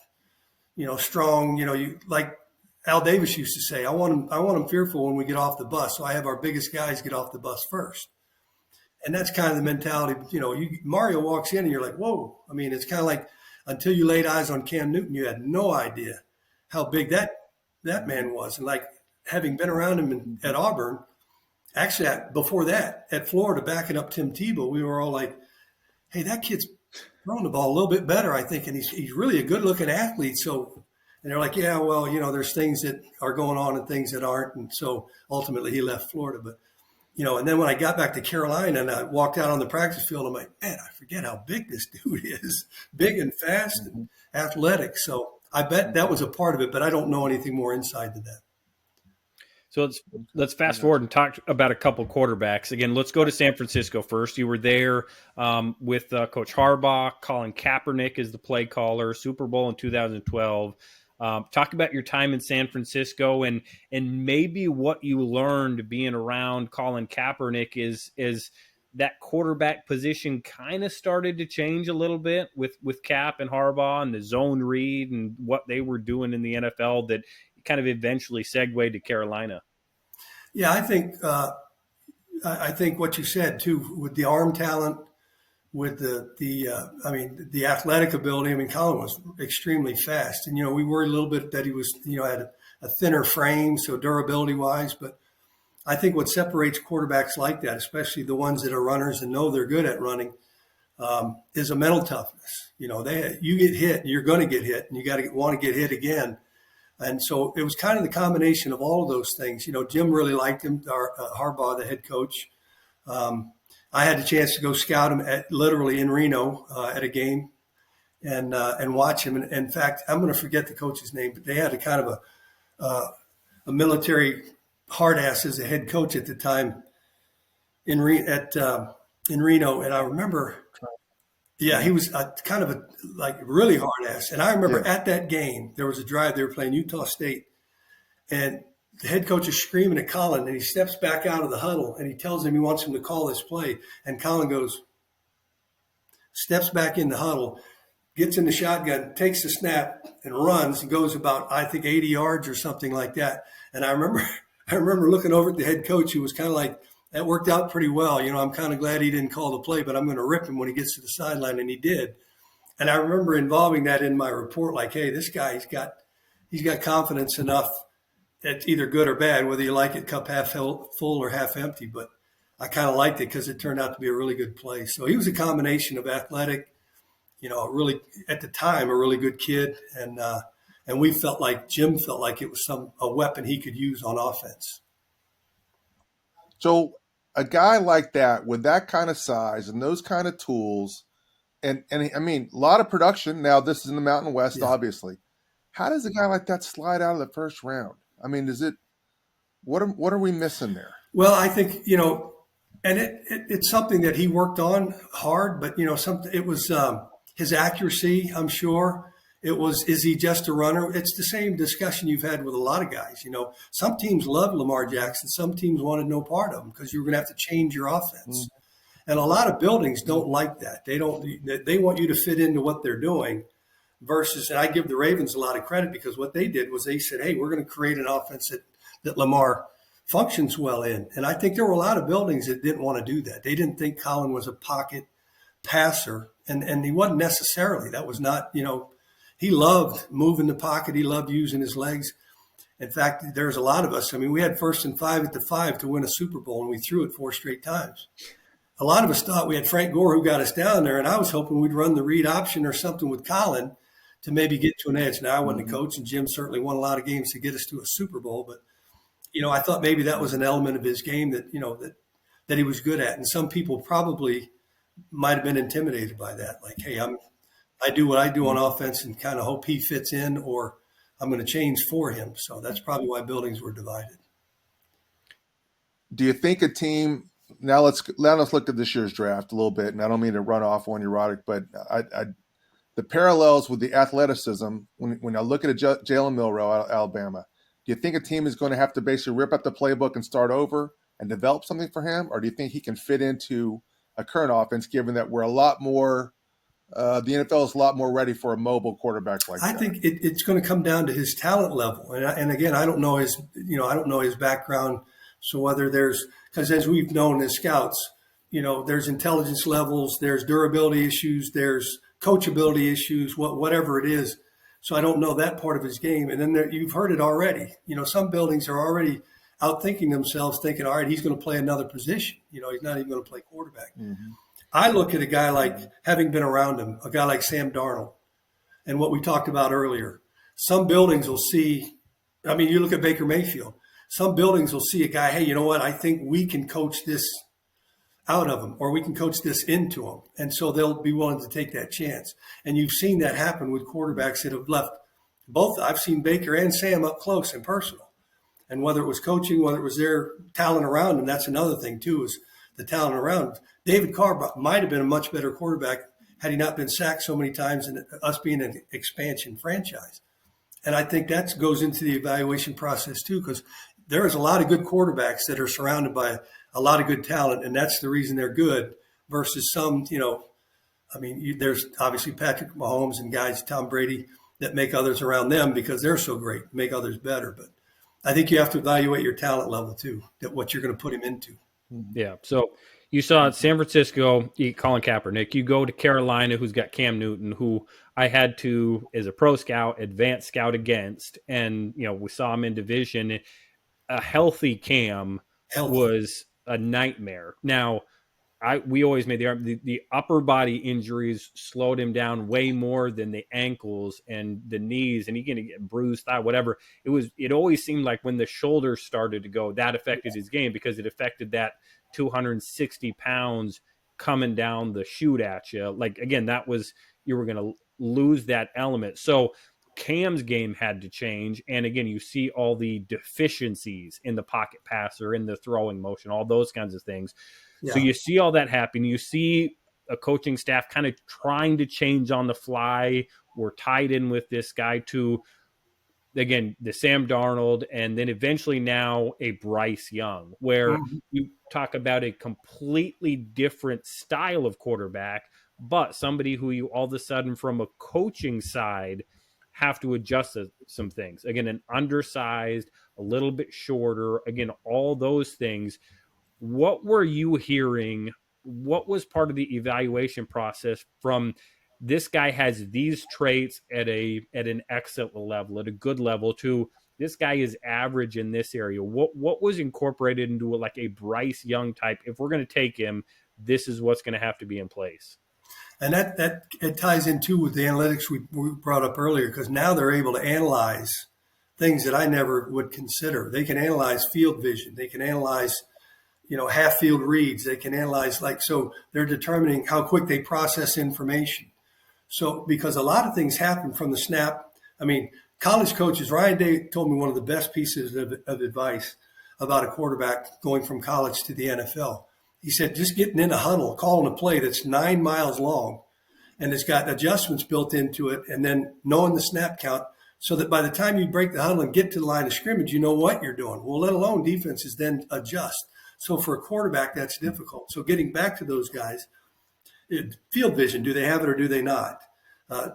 strong. Like Al Davis used to say, I want them fearful when we get off the bus. So I have our biggest guys get off the bus first. And that's kind of the mentality. Mario walks in and you're like, whoa. It's kind of like until you laid eyes on Cam Newton, you had no idea how big that man was. And like having been around him at Auburn, actually before that at Florida, backing up Tim Tebow, we were all like, hey, that kid's throwing the ball a little bit better, I think. And he's really a good looking athlete. So, and they're like, yeah, well, there's things that are going on and things that aren't. And so ultimately he left Florida. But, and then when I got back to Carolina and I walked out on the practice field, I'm like, man, I forget how big this dude is. Big and fast and athletic. So I bet that was a part of it, but I don't know anything more inside to that. So let's fast forward and talk about a couple quarterbacks. Again, let's go to San Francisco first. You were there with Coach Harbaugh. Colin Kaepernick is the play caller. Super Bowl in 2012. Talk about your time in San Francisco and maybe what you learned being around Colin Kaepernick is that quarterback position kind of started to change a little bit with Cap and Harbaugh and the zone read and what they were doing in the NFL that kind of eventually segued to Carolina? Yeah, I think what you said too, with the arm talent, with the athletic ability. I mean, Colin was extremely fast, and we worried a little bit that he was had a thinner frame, so durability wise. But I think what separates quarterbacks like that, especially the ones that are runners and know they're good at running, is a mental toughness. You get hit, you're going to get hit, and you got to want to get hit again. And so it was kind of the combination of all of those things. Jim really liked him, Harbaugh, the head coach. I had the chance to go scout him literally in Reno at a game and watch him. And in fact, I'm going to forget the coach's name, but they had a kind of a military hard ass as a head coach at the time in Reno. And I remember, yeah, he was kind of a really hard ass. And I remember at that game, there was a drive, they were playing Utah State, and the head coach is screaming at Colin, and he steps back out of the huddle, and he tells him he wants him to call this play. And Colin steps back in the huddle, gets in the shotgun, takes the snap, and runs, and goes about, I think, 80 yards or something like that. And I remember looking over at the head coach, who was kind of like, that worked out pretty well. I'm kind of glad he didn't call the play, but I'm going to rip him when he gets to the sideline, and he did. And I remember involving that in my report, like, hey, this guy, he's got confidence enough. It's either good or bad, whether you like it cup half full or half empty. But I kind of liked it because it turned out to be a really good play. So he was a combination of athletic, really at the time a really good kid, and we felt like Jim felt like it was a weapon he could use on offense. So a guy like that with that kind of size and those kind of tools, and I mean a lot of production. Now this is in the Mountain West, obviously. How does a guy like that slide out of the first round? I mean, what are we missing there? Well, I think, and it's something that he worked on hard, but, it was his accuracy, I'm sure. It was, is he just a runner? It's the same discussion you've had with a lot of guys. Some teams love Lamar Jackson. Some teams wanted no part of him because you were going to have to change your offense. And a lot of buildings don't like that. They want you to fit into what they're doing. Versus, and I give the Ravens a lot of credit because what they did was they said, hey, we're going to create an offense that Lamar functions well in. And I think there were a lot of buildings that didn't want to do that. They didn't think Colin was a pocket passer, and he wasn't necessarily. That was not, he loved moving the pocket. He loved using his legs. In fact, there's a lot of us. I mean, we had 1st and 5 at the 5 to win a Super Bowl, and we threw it 4 straight times. A lot of us thought we had Frank Gore who got us down there, and I was hoping we'd run the read option or something with Colin to maybe get to an edge. Now, I wasn't a coach, and Jim certainly won a lot of games to get us to a Super Bowl. But, I thought maybe that was an element of his game that, that he was good at. And some people probably might have been intimidated by that. Like, hey, I do what I do on offense and kind of hope he fits in, or I'm going to change for him. So that's probably why buildings were divided. Do you think a team – now let's look at this year's draft a little bit, and I don't mean to run off on erotic, but the parallels with the athleticism, when I look at Jalen Milroe out of Alabama, do you think a team is going to have to basically rip up the playbook and start over and develop something for him? Or do you think he can fit into a current offense, given that we're a lot more the NFL is a lot more ready for a mobile quarterback like that? I think it's going to come down to his talent level. And again, I don't know his background. So whether because as we've known as scouts, there's intelligence levels, there's durability issues, there's coachability issues, whatever it is. So I don't know that part of his game. And then you've heard it already. Some buildings are already outthinking themselves, thinking, all right, he's going to play another position. He's not even going to play quarterback. Mm-hmm. I look at a guy like, having been around him, a guy like Sam Darnold, and what we talked about earlier. Some buildings will see, you look at Baker Mayfield. Some buildings will see a guy, hey, you know what? I think we can coach this out of him, or we can coach this into him. And so they'll be willing to take that chance. And you've seen that happen with quarterbacks that have left both. I've seen Baker and Sam up close and personal. And whether it was coaching, whether it was their talent around him, that's another thing too, is the talent around. David Carr might have been a much better quarterback had he not been sacked so many times and us being an expansion franchise. And I think that goes into the evaluation process too, because there is a lot of good quarterbacks that are surrounded by a lot of good talent, and that's the reason they're good versus some, there's obviously Patrick Mahomes and guys, Tom Brady, that make others around them because they're so great, make others better. But I think you have to evaluate your talent level too, that what you're going to put him into. Yeah. So you saw San Francisco, Colin Kaepernick. You go to Carolina, who's got Cam Newton, who I had to, as a pro scout, advanced scout against. And, we saw him in division. A healthy Cam was a nightmare. Now, we always made the upper body injuries slowed him down way more than the ankles and the knees, and he can get bruised thigh, whatever. It always seemed like when the shoulders started to go, that affected his game because it affected that 260 pounds coming down the chute at you. Like, again, you were going to lose that element. So Cam's game had to change. And again, you see all the deficiencies in the pocket passer, in the throwing motion, all those kinds of things. Yeah. So you see all that happen. You see a coaching staff kind of trying to change on the fly. We're tied in with this guy to, again, the Sam Darnold, and then eventually now a Bryce Young, where you talk about a completely different style of quarterback, but somebody who you all of a sudden from a coaching side have to adjust some things. Again, an undersized, a little bit shorter, again, all those things. What were you hearing? What was part of the evaluation process from this guy has these traits at an excellent level, at a good level, to this guy is average in this area? What was incorporated into like a Bryce Young type? If we're going to take him, this is what's going to have to be in place. And that it ties in too with the analytics we brought up earlier, because now they're able to analyze things that I never would consider. They can analyze field vision. They can analyze half field reads. They can analyze so they're determining how quick they process information. So because a lot of things happen from the snap. I mean, college coaches, Ryan Day told me one of the best pieces of advice about a quarterback going from college to the NFL. He said, just getting in a huddle, calling a play that's 9 miles long, and it's got adjustments built into it, and then knowing the snap count so that by the time you break the huddle and get to the line of scrimmage, you know what you're doing. Well, let alone defenses then adjust. So for a quarterback, that's difficult. So getting back to those guys, field vision, do they have it or do they not?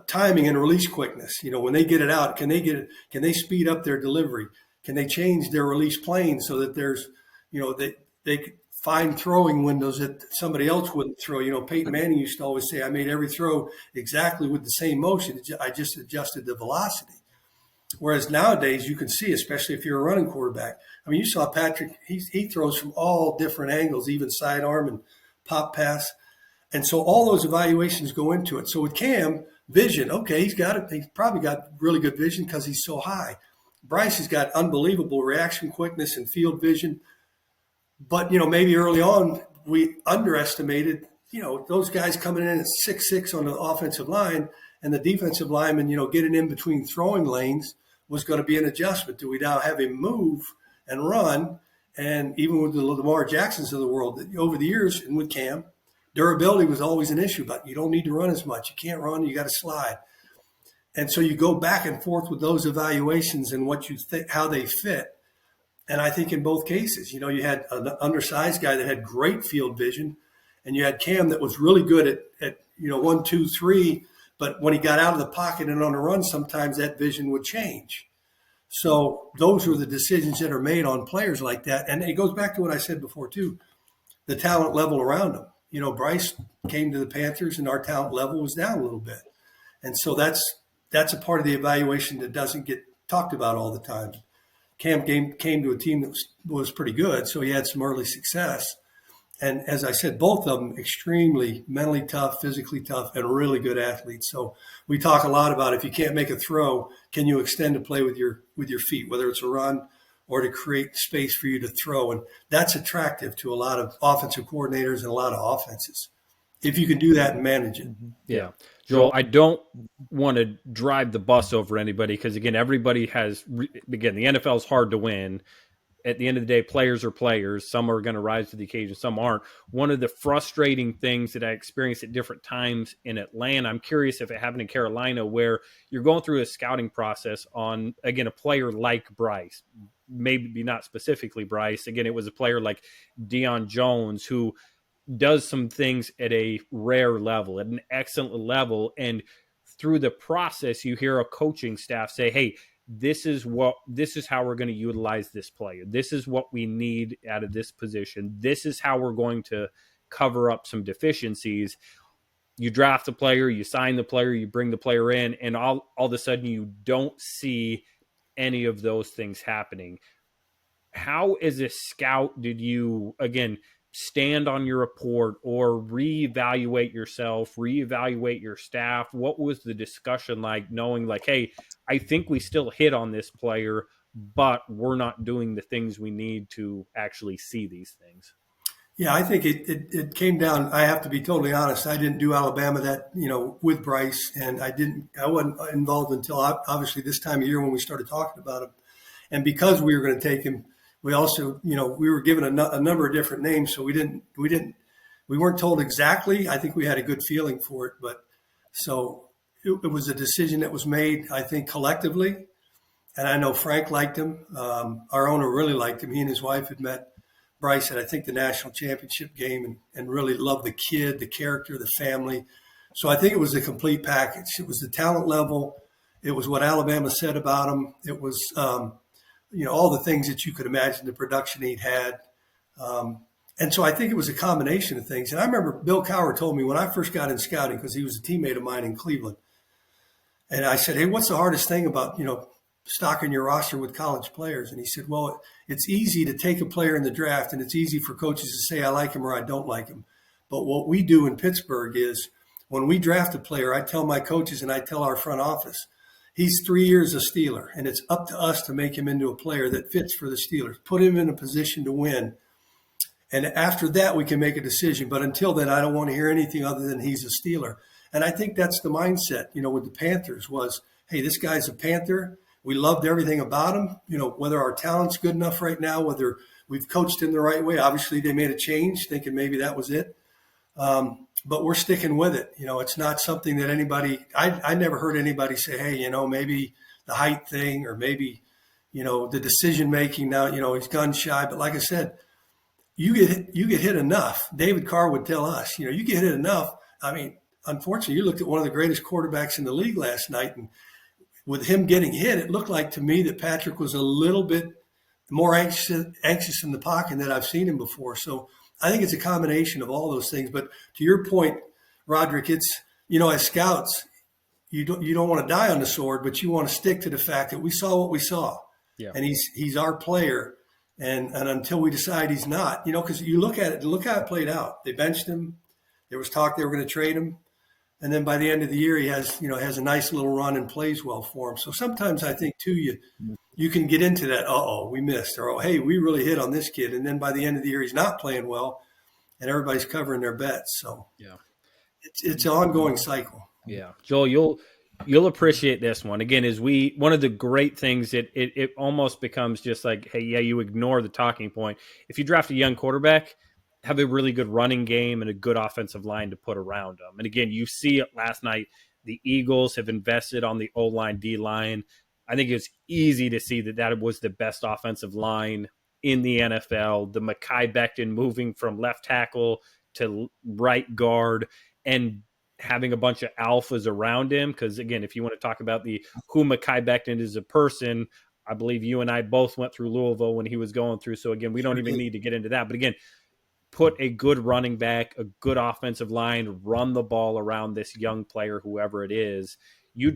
Timing and release quickness. When they get it out, can they speed up their delivery? Can they change their release plane so that there's, they find throwing windows that somebody else wouldn't throw? Peyton Manning used to always say, I made every throw exactly with the same motion. I just adjusted the velocity. Whereas nowadays you can see, especially if you're a running quarterback. I mean, you saw Patrick, he throws from all different angles, even sidearm and pop pass. And so all those evaluations go into it. So with Cam, vision, okay, he's probably got really good vision because he's so high. Bryce has got unbelievable reaction quickness and field vision. But, maybe early on we underestimated, those guys coming in at 6'6" on the offensive line, and the defensive lineman, getting in between throwing lanes was going to be an adjustment. Do we now have him move and run? And even with the Lamar Jacksons of the world, over the years, and with Cam, durability was always an issue, but you don't need to run as much. You can't run, you got to slide. And so you go back and forth with those evaluations and what you think, how they fit. And I think in both cases, you had an undersized guy that had great field vision, and you had Cam that was really good at 1, 2, 3. But when he got out of the pocket and on the run, sometimes that vision would change. So those are the decisions that are made on players like that. And it goes back to what I said before, too, the talent level around them. Bryce came to the Panthers and our talent level was down a little bit. And so that's a part of the evaluation that doesn't get talked about all the time. Cam came to a team that was pretty good, so he had some early success. And as I said, both of them extremely mentally tough, physically tough, and really good athletes. So we talk a lot about if you can't make a throw, can you extend a play with your feet, whether it's a run or to create space for you to throw. And that's attractive to a lot of offensive coordinators and a lot of offenses, if you can do that and manage it. Yeah. Joel, I don't want to drive the bus over anybody because, again, everybody the NFL is hard to win. At the end of the day, players are players. Some are going to rise to the occasion. Some aren't. One of the frustrating things that I experienced at different times in Atlanta, I'm curious if it happened in Carolina, where you're going through a scouting process on, again, a player like Bryce. maybe not specifically Bryce. Again, it was a player like Deion Jones who does some things at a rare level, at an excellent level. And through the process, you hear a coaching staff say, hey, this is how we're going to utilize this player. This is what we need out of this position. This is how we're going to cover up some deficiencies. You draft a player, you sign the player, you bring the player in, and all of a sudden you don't see any of those things happening. How, as a scout, did you, again, stand on your report or reevaluate yourself, reevaluate your staff? What was the discussion like, knowing like, hey, I think we still hit on this player, but we're not doing the things we need to actually see these things? Yeah, I think it came down. I have to be totally honest. I didn't do Alabama with Bryce, and I wasn't involved until obviously this time of year when we started talking about him. And because we were going to take him, we also, we were given a number of different names, so we weren't told exactly. I think we had a good feeling for it, but so it was a decision that was made, I think, collectively. And I know Frank liked him. Our owner really liked him. He and his wife had met Bryce at, I think, the national championship game and really loved the kid, the character, the family. So I think it was a complete package. It was the talent level. It was what Alabama said about him. It was, all the things that you could imagine, the production he'd had. And so I think it was a combination of things. And I remember Bill Cowher told me when I first got in scouting, because he was a teammate of mine in Cleveland. And I said, hey, what's the hardest thing about, stocking your roster with college players? And he said, well, it's easy to take a player in the draft and it's easy for coaches to say, I like him or I don't like him. But what we do in Pittsburgh is when we draft a player, I tell my coaches and I tell our front office, he's 3 years a Steeler, and it's up to us to make him into a player that fits for the Steelers, put him in a position to win. And after that, we can make a decision. But until then, I don't want to hear anything other than he's a Steeler. And I think that's the mindset, with the Panthers was, hey, this guy's a Panther. We loved everything about him, whether our talent's good enough right now, whether we've coached him the right way. Obviously, they made a change thinking maybe that was it. But we're sticking with it. It's not something that I never heard anybody say, hey, maybe the height thing or maybe, the decision making now, he's gun shy. But like I said, you get hit enough. David Carr would tell us, you get hit enough. I mean, unfortunately, you looked at one of the greatest quarterbacks in the league last night, and with him getting hit, it looked like to me that Patrick was a little bit more anxious in the pocket than I've seen him before. So I think it's a combination of all those things. But to your point, Roderick, it's, as scouts, you don't want to die on the sword, but you want to stick to the fact that we saw what we saw. Yeah. And he's our player. And until we decide he's not, because you look at it, look how it played out. They benched him. There was talk they were going to trade him. And then by the end of the year, he has a nice little run and plays well for him. So sometimes I think, too, you can get into that, we missed, or, hey, we really hit on this kid. And then by the end of the year, he's not playing well, and everybody's covering their bets. So yeah, it's an ongoing cycle. Yeah. Joel, you'll appreciate this one. Again, one of the great things, it almost becomes just like, hey, yeah, you ignore the talking point. If you draft a young quarterback, have a really good running game and a good offensive line to put around them. And again, you see it last night. The Eagles have invested on the O-line, D-line. I think it's easy to see that was the best offensive line in the NFL. The Mekhi Becton moving from left tackle to right guard and having a bunch of alphas around him. Because, again, if you want to talk about who Mekhi Becton is as a person, I believe you and I both went through Louisville when he was going through. So, again, we don't even need to get into that. But, again, put a good running back, a good offensive line, run the ball around this young player, whoever it is. You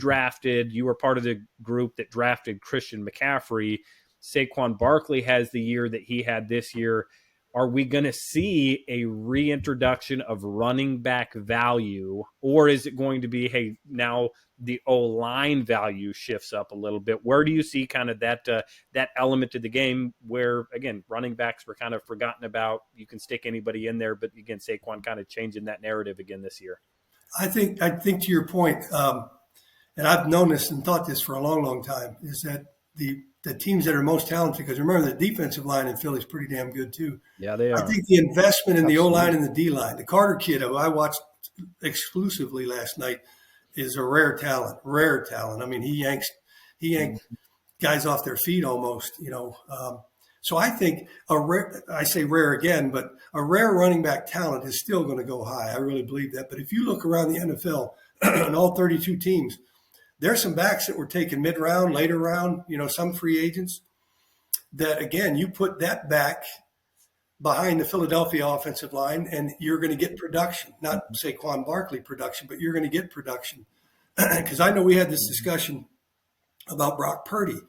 were part of the group that drafted Christian McCaffrey. Saquon Barkley has the year that he had this year. Are we going to see a reintroduction of running back value, or is it going to be, hey, now the O-line value shifts up a little bit? Where do you see kind of that element to the game where, again, running backs were kind of forgotten about? You can stick anybody in there, but again, Saquon kind of changing that narrative again this year. I think to your point, and I've known this and thought this for a long, long time, is that the teams that are most talented, because remember the defensive line in Philly is pretty damn good too. Yeah, they are. I think the investment in the O-line and the D-line, the Carter kid who I watched exclusively last night is a rare talent. I mean, he yanked guys off their feet almost, So I think I say rare again, but a rare running back talent is still going to go high. I really believe that. But if you look around the NFL and all 32 teams, there's some backs that were taken mid-round, later round, some free agents that, again, you put that back behind the Philadelphia offensive line and you're going to get production, not Saquon Barkley production, but you're going to get production. Because I know we had this discussion about Brock Purdy.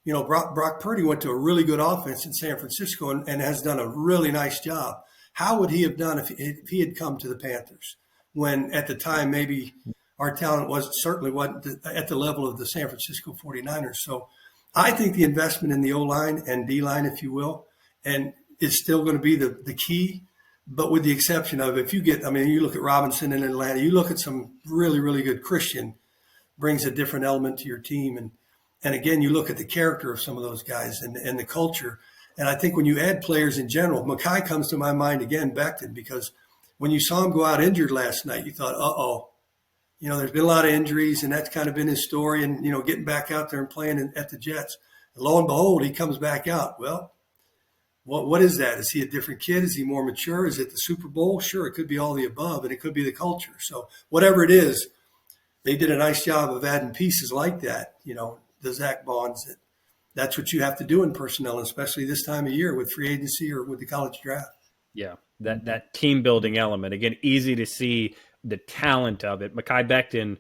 Brock Purdy went to a really good offense in San Francisco and has done a really nice job. How would he have done if he had come to the Panthers when at the time maybe our talent certainly wasn't at the level of the San Francisco 49ers? So I think the investment in the O-line and D-line, if you will, and it's still going to be the key, but with the exception of you look at Robinson in Atlanta, you look at some really, really good Christian brings a different element to your team. And again, you look at the character of some of those guys and the culture. And I think when you add players in general, Mackay comes to my mind again, Becton, because when you saw him go out injured last night, you thought, there's been a lot of injuries, and that's kind of been his story. And, getting back out there and playing at the Jets. And lo and behold, he comes back out. Well, what is that? Is he a different kid? Is he more mature? Is it the Super Bowl? Sure, it could be all the above, and it could be the culture. So whatever it is, they did a nice job of adding pieces like that, the Zach Bonds. That's what you have to do in personnel, especially this time of year with free agency or with the college draft. Yeah, that team building element. Again, easy to see the talent of it. Mekhi Becton,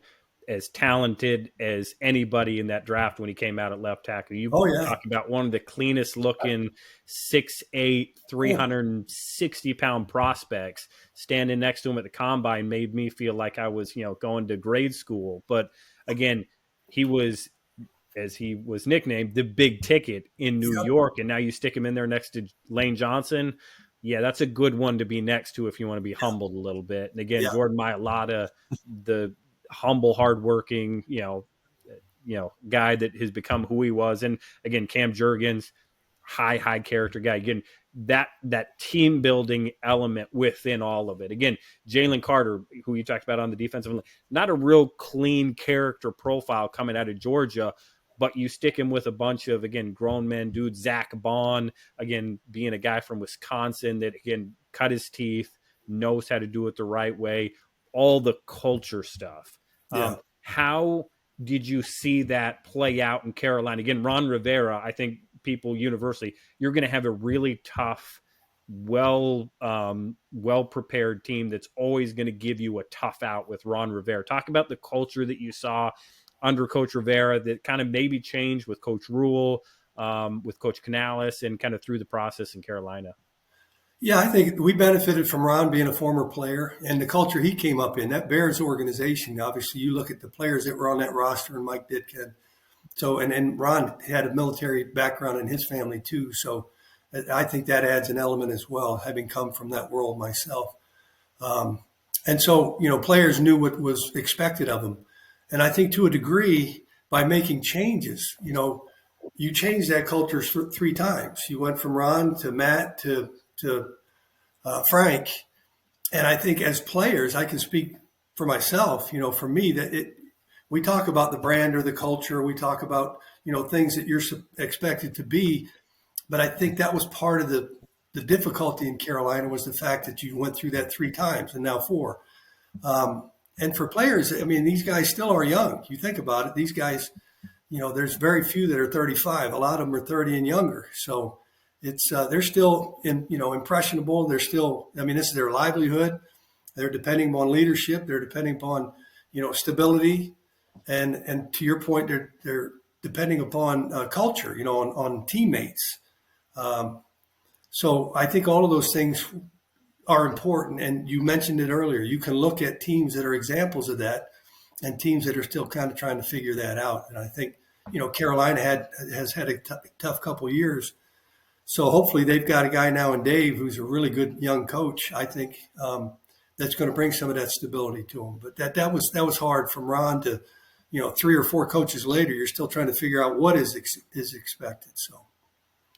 as talented as anybody in that draft when he came out at left tackle. You talk about one of the cleanest looking 6'8", 360-pound prospects standing next to him at the combine made me feel like I was, going to grade school. But again, he was, as he was nicknamed, the big ticket in New York. And now you stick him in there next to Lane Johnson. Yeah, that's a good one to be next to if you want to be humbled a little bit. And again, Jordan Mailata, the humble, hardworking, guy that has become who he was. And again, Cam Jurgens, high character guy. Again, that team building element within all of it. Again, Jalen Carter, who you talked about on the defensive line, not a real clean character profile coming out of Georgia, but you stick him with a bunch of, again, grown men dudes. Zach Bond, again, being a guy from Wisconsin that, again, cut his teeth, knows how to do it the right way, all the culture stuff. How did you see that play out in Carolina? Again, Ron Rivera, I think people universally, you're going to have a really tough, well-prepared team that's always going to give you a tough out with Ron Rivera. Talk about the culture that you saw under Coach Rivera that kind of maybe changed with Coach Rule, with Coach Canales, and kind of through the process in Carolina. Yeah, I think we benefited from Ron being a former player and the culture he came up in. That Bears organization, obviously, you look at the players that were on that roster and Mike Ditka. So, and Ron had a military background in his family too. So I think that adds an element as well, having come from that world myself. And so, players knew what was expected of them. And I think to a degree, by making changes, you changed that culture 3 times. You went from Ron to Matt to Frank. And I think as players, I can speak for myself, for me, that we talk about the brand or the culture. We talk about, things that you're expected to be. But I think that was part of the difficulty in Carolina was the fact that you went through that 3 times and now 4. And for players, these guys still are young. You think about it, these guys, there's very few that are 35. A lot of them are 30 and younger. So it's they're still impressionable. They're still, this is their livelihood. They're depending on leadership. They're depending upon, stability. And to your point, they're depending upon culture, on teammates. So I think all of those things are important. And you mentioned it earlier. You can look at teams that are examples of that and teams that are still kind of trying to figure that out. And I think, Carolina has had a tough couple of years. So hopefully they've got a guy now in Dave who's a really good young coach, I think, that's going to bring some of that stability to him. But that was hard from Ron to, 3 or 4 coaches later, you're still trying to figure out what is expected. So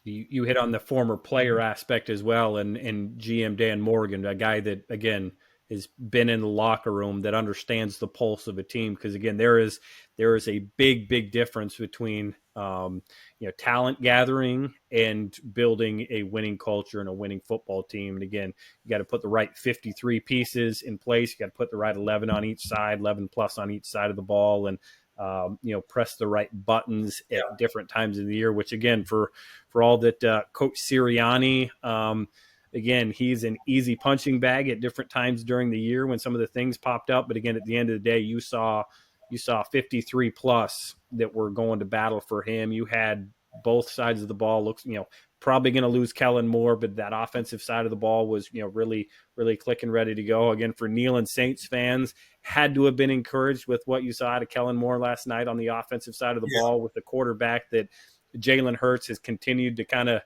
you hit on the former player aspect as well, and GM Dan Morgan, a guy that, again, has been in the locker room, that understands the pulse of a team. Because again, there is a big difference between talent gathering and building a winning culture and a winning football team. And again, you got to put the right 53 pieces in place. You got to put the right 11 on each side, 11 plus on each side of the ball, and press the right buttons at different times of the year. Which again, for all that Coach Sirianni. Again, he's an easy punching bag at different times during the year when some of the things popped up. But again, at the end of the day, you saw 53 plus that were going to battle for him. You had both sides of the ball. Looks, probably going to lose Kellen Moore, but that offensive side of the ball was, really clicking, ready to go. Again, for Neil and Saints fans, had to have been encouraged with what you saw out of Kellen Moore last night on the offensive side of the ball, with the quarterback that Jalen Hurts has continued to kind of,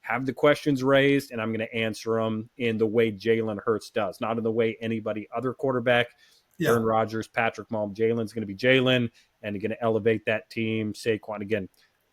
have the questions raised, and I'm going to answer them in the way Jalen Hurts does, not in the way anybody other quarterback, Aaron Rodgers, Patrick Mahomes. Jalen's going to be Jalen, and going to elevate that team. Saquon, again,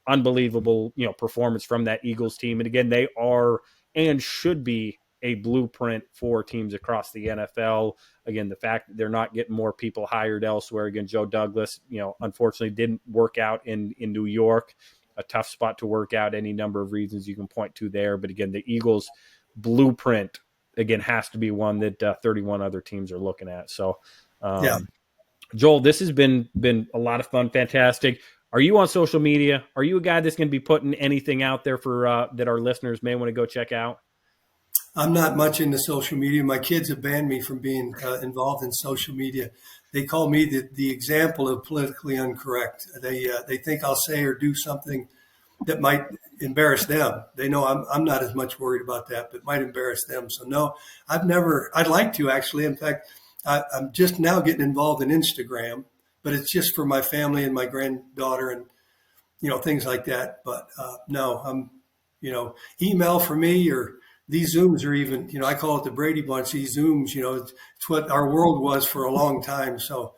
unbelievable, performance from that Eagles team. And again, they are and should be a blueprint for teams across the NFL. Again, the fact that they're not getting more people hired elsewhere. Again, Joe Douglas, unfortunately didn't work out in New York. A tough spot to work out, any number of reasons you can point to there. But again, the Eagles blueprint, again, has to be one that 31 other teams are looking at. So, Joel, this has been a lot of fun. Fantastic. Are you on social media? Are you a guy that's going to be putting anything out there for that our listeners may want to go check out? I'm not much into social media. My kids have banned me from being involved in social media. They call me the example of politically incorrect. They think I'll say or do something that might embarrass them. They know I'm not as much worried about that, but might embarrass them. So no, I'd like to actually. In fact, I'm just now getting involved in Instagram, but it's just for my family and my granddaughter and, things like that. But no, I'm, email for me, or these Zooms are even, I call it the Brady Bunch. These Zooms, it's what our world was for a long time. So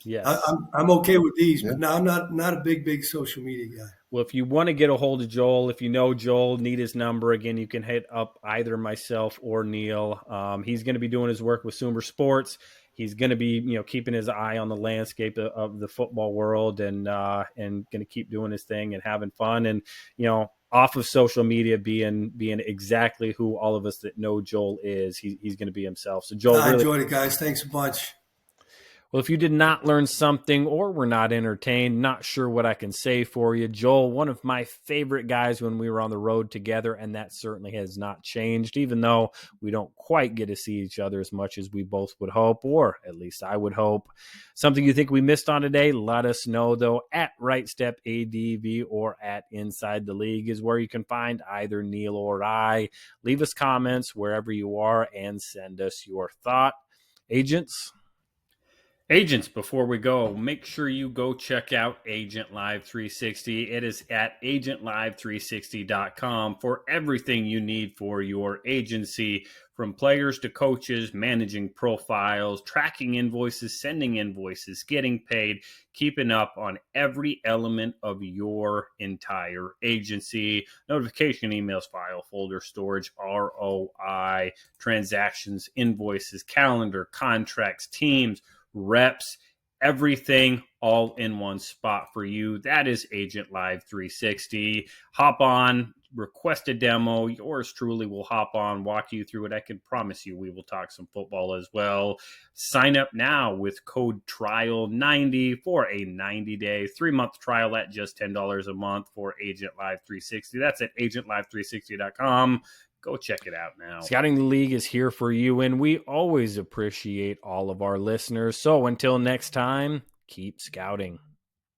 yes, I'm okay with these, but no, I'm not a big social media guy. Well, if you want to get a hold of Joel, if you know Joel, need his number, again, you can hit up either myself or Neil. He's going to be doing his work with Sumer Sports. He's going to be, keeping his eye on the landscape of the football world, and going to keep doing his thing and having fun, and off of social media, being exactly who all of us that know Joel is. He's going to be himself. So Joel, I enjoyed it, guys. Thanks a bunch. Well, if you did not learn something or were not entertained, not sure what I can say for you, Joel, one of my favorite guys when we were on the road together, and that certainly has not changed, even though we don't quite get to see each other as much as we both would hope, or at least I would hope. Something you think we missed on today, let us know, though, at RightStepADV or at Inside the League is where you can find either Neil or I. Leave us comments wherever you are and send us your thought. Agents, before we go, make sure you go check out Agent Live 360. It is at agentlive360.com for everything you need for your agency, from players to coaches, managing profiles, tracking invoices, sending invoices, getting paid, keeping up on every element of your entire agency. Notification emails, file folder storage, ROI, transactions, invoices, calendar, contracts, teams, reps, everything all in one spot for you. That is Agent Live 360. Hop on, request a demo. Yours truly will hop on, walk you through it. I can promise you we will talk some football as well. Sign up now with code TRIAL90 for a 90-day, 3-month trial at just $10 a month for Agent Live 360. That's at agentlive360.com. Go check it out now. Scouting the League is here for you, and we always appreciate all of our listeners. So until next time, keep scouting.